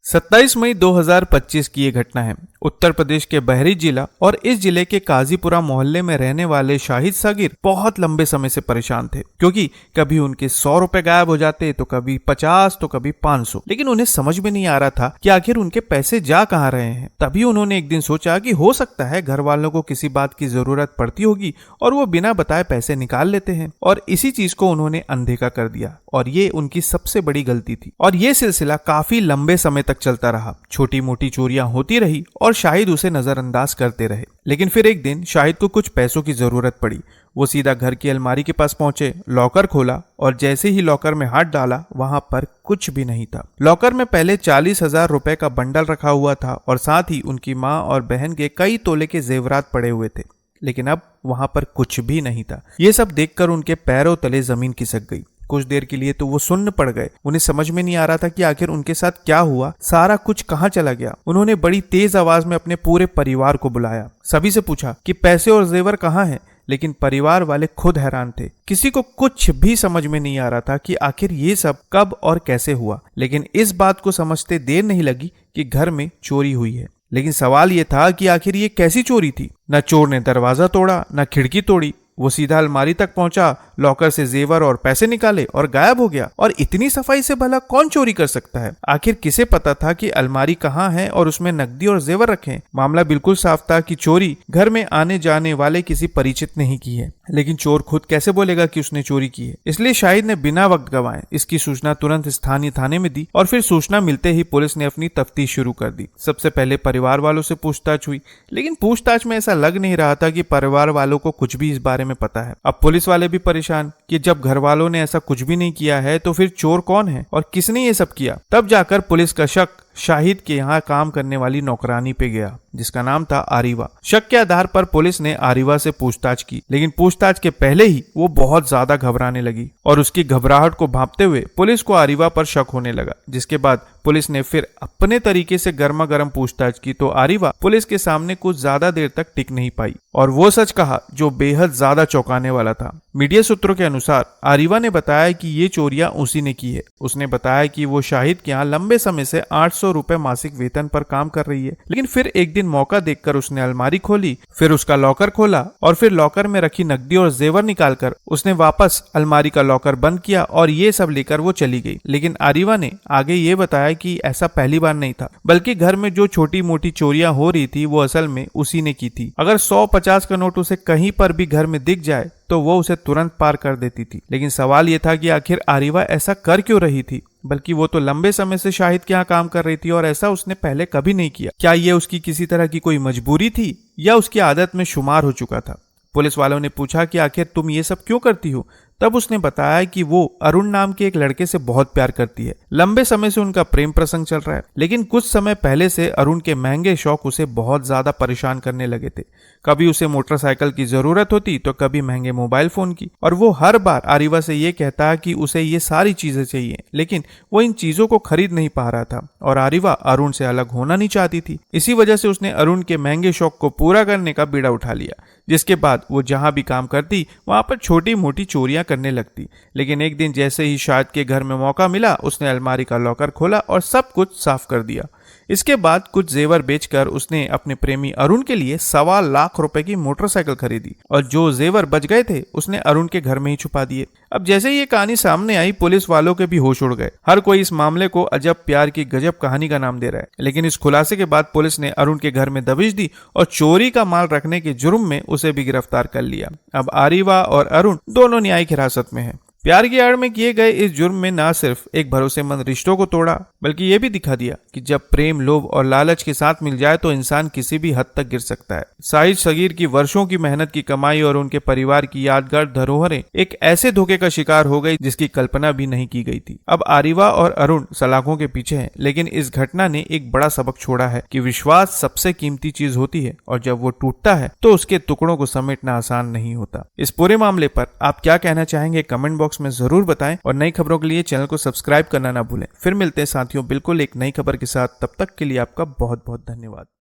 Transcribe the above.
27 मई 2025 की ये घटना है। उत्तर प्रदेश के बहरीच जिला और इस जिले के काजीपुरा मोहल्ले में रहने वाले शाहिद सागिर बहुत लंबे समय से परेशान थे, क्योंकि कभी उनके 100 रुपए गायब हो जाते तो कभी 50 तो कभी 500। लेकिन उन्हें समझ में नहीं आ रहा था कि आखिर उनके पैसे जा कहाँ रहे हैं। तभी उन्होंने एक दिन सोचा कि हो सकता है घर वालों को किसी बात की जरूरत पड़ती होगी और वो बिना बताए पैसे निकाल लेते हैं, और इसी चीज को उन्होंने अनदेखा कर दिया। और ये उनकी सबसे बड़ी गलती थी और ये सिलसिला काफी लंबे समय तक चलता रहा। छोटी मोटी चोरियां होती रही और शाहिद उसे नजरअंदाज करते रहे। लेकिन फिर एक दिन शाहिद को कुछ पैसों की जरूरत पड़ी। वो सीधा घर की अलमारी के पास पहुंचे, लॉकर खोला और जैसे ही लॉकर में हाथ डाला वहां पर कुछ भी नहीं था। लॉकर में पहले 40,000 रुपए का बंडल रखा हुआ था और साथ ही उनकी माँ और बहन के कई तोले के जेवरात पड़े हुए थे। लेकिन अब वहां पर कुछ भी नहीं था। ये सब देखकर उनके पैरों तले जमीन खिसक गई। कुछ देर के लिए तो वो सुन्न पड़ गए। उन्हें समझ में नहीं आ रहा था कि आखिर उनके साथ क्या हुआ, सारा कुछ कहाँ चला गया। उन्होंने बड़ी तेज आवाज में अपने पूरे परिवार को बुलाया, सभी से पूछा कि पैसे और जेवर कहाँ हैं। लेकिन परिवार वाले खुद हैरान थे। किसी को कुछ भी समझ में नहीं आ रहा था कि आखिर ये सब कब और कैसे हुआ। लेकिन इस बात को समझते देर नहीं लगी कि घर में चोरी हुई है। लेकिन सवाल ये था कि आखिर ये कैसी चोरी थी। न चोर ने दरवाजा तोड़ा, न खिड़की तोड़ी। वो सीधा अलमारी तक पहुंचा, लॉकर से जेवर और पैसे निकाले और गायब हो गया। और इतनी सफाई से भला कौन चोरी कर सकता है? आखिर किसे पता था कि अलमारी कहाँ है और उसमें नकदी और जेवर रखे? मामला बिल्कुल साफ था कि चोरी घर में आने जाने वाले किसी परिचित ने ही की है। लेकिन चोर खुद कैसे बोलेगा कि उसने चोरी की है? इसलिए शाहिद ने बिना वक्त गंवाए इसकी सूचना तुरंत स्थानीय थाने में दी और फिर सूचना मिलते ही पुलिस ने अपनी तफ्तीश शुरू कर दी। सबसे पहले परिवार वालों से पूछताछ हुई, लेकिन पूछताछ में ऐसा लग नहीं रहा था कि परिवार वालों को कुछ भी इस बारे में पता है। अब पुलिस वाले भी परेशान कि जब घर वालों ने ऐसा कुछ भी नहीं किया है तो फिर चोर कौन है और किसने ये सब किया। तब जाकर पुलिस का शक शाहिद के यहाँ काम करने वाली नौकरानी पे गया, जिसका नाम था आरिवा। शक के आधार पर पुलिस ने आरिवा से पूछताछ की, लेकिन पूछताछ के पहले ही वो बहुत ज्यादा घबराने लगी और उसकी घबराहट को भांपते हुए पुलिस को आरिवा पर शक होने लगा। जिसके बाद पुलिस ने फिर अपने तरीके से गर्मा गर्म पूछताछ की तो आरिवा पुलिस के सामने कुछ ज्यादा देर तक टिक नहीं पाई और वो सच कहा जो बेहद ज्यादा चौंकाने वाला था। मीडिया सूत्रों के अनुसार आरिवा ने बताया कि ये चोरियां उसी ने की है। उसने बताया कि वो शाहिद के यहाँ लंबे समय से 800 रुपए मासिक वेतन पर काम कर रही है। लेकिन फिर एक दिन मौका देखकर उसने अलमारी खोली, फिर उसका लॉकर खोला और फिर लॉकर में रखी नकदी और जेवर निकालकर उसने वापस अलमारी का लॉकर बंद किया और ये सब लेकर वो चली गई। लेकिन आरिवा ने आगे ये बताया कि ऐसा पहली बार नहीं था, बल्कि घर में जो छोटी मोटी चोरियां हो रही थी वो असल में उसी ने की थी। अगर 100-50 का नोट उसे कहीं पर भी घर में दिख जाए तो वो उसे तुरंत पार कर देती थी। लेकिन सवाल ये था कि आखिर आरिवा ऐसा कर क्यों रही थी? बल्कि वो तो लंबे समय से शाहिद के यहाँ काम कर रही थी और ऐसा उसने पहले कभी नहीं किया। क्या ये उसकी किसी तरह की कोई मजबूरी थी या उसकी आदत में शुमार हो चुका था? पुलिस वालों ने पूछा कि आखिर तुम ये सब क्यों करती हो? तब उसने बताया कि वो अरुण नाम के एक लड़के से बहुत प्यार करती है। लंबे समय से उनका प्रेम प्रसंग चल रहा है, लेकिन कुछ समय पहले से अरुण के महंगे शौक उसे बहुत ज्यादा परेशान करने लगे थे। कभी उसे मोटरसाइकिल की जरूरत होती तो कभी महंगे मोबाइल फोन की, और वो हर बार आरिवा से ये कहता कि उसे ये सारी चीजें चाहिए, लेकिन वो इन चीजों को खरीद नहीं पा रहा था और आरिवा अरुण से अलग होना नहीं चाहती थी। इसी वजह से उसने अरुण के महंगे शौक को पूरा करने का बीड़ा उठा लिया, जिसके बाद वो जहां भी काम करती वहां पर छोटी मोटी चोरियां करने लगती। लेकिन एक दिन जैसे ही शाहिद के घर में मौका मिला, उसने अलमारी का लॉकर खोला और सब कुछ साफ कर दिया। इसके बाद कुछ जेवर बेचकर उसने अपने प्रेमी अरुण के लिए 1.25 लाख रुपए की मोटरसाइकिल खरीदी और जो जेवर बच गए थे उसने अरुण के घर में ही छुपा दिए। अब जैसे ये कहानी सामने आई, पुलिस वालों के भी होश उड़ गए। हर कोई इस मामले को अजब प्यार की गजब कहानी का नाम दे रहा है। लेकिन इस खुलासे के बाद पुलिस ने अरुण के घर में दबिश दी और चोरी का माल रखने के जुर्म में उसे भी गिरफ्तार कर लिया। अब आरिवा और अरुण दोनों न्यायिक हिरासत में हैं। प्यार की आड़ में किए गए इस जुर्म में न सिर्फ एक भरोसेमंद रिश्तों को तोड़ा, बल्कि ये भी दिखा दिया कि जब प्रेम, लोभ और लालच के साथ मिल जाए तो इंसान किसी भी हद तक गिर सकता है। शाहिद सगीर की वर्षों की मेहनत की कमाई और उनके परिवार की यादगार धरोहरें एक ऐसे धोखे का शिकार हो गई जिसकी कल्पना भी नहीं की गई थी। अब आरिवा और अरुण सलाखों के पीछे हैं, लेकिन इस घटना ने एक बड़ा सबक छोड़ा है कि विश्वास सबसे कीमती चीज होती है और जब वो टूटता है तो उसके टुकड़ों को समेटना आसान नहीं होता। इस पूरे मामले पर आप क्या कहना चाहेंगे कमेंट बॉक्स में जरूर बताएं और नई खबरों के लिए चैनल को सब्सक्राइब करना ना भूलें। फिर मिलते हैं साथियों बिल्कुल एक नई खबर के साथ। तब तक के लिए आपका बहुत बहुत धन्यवाद।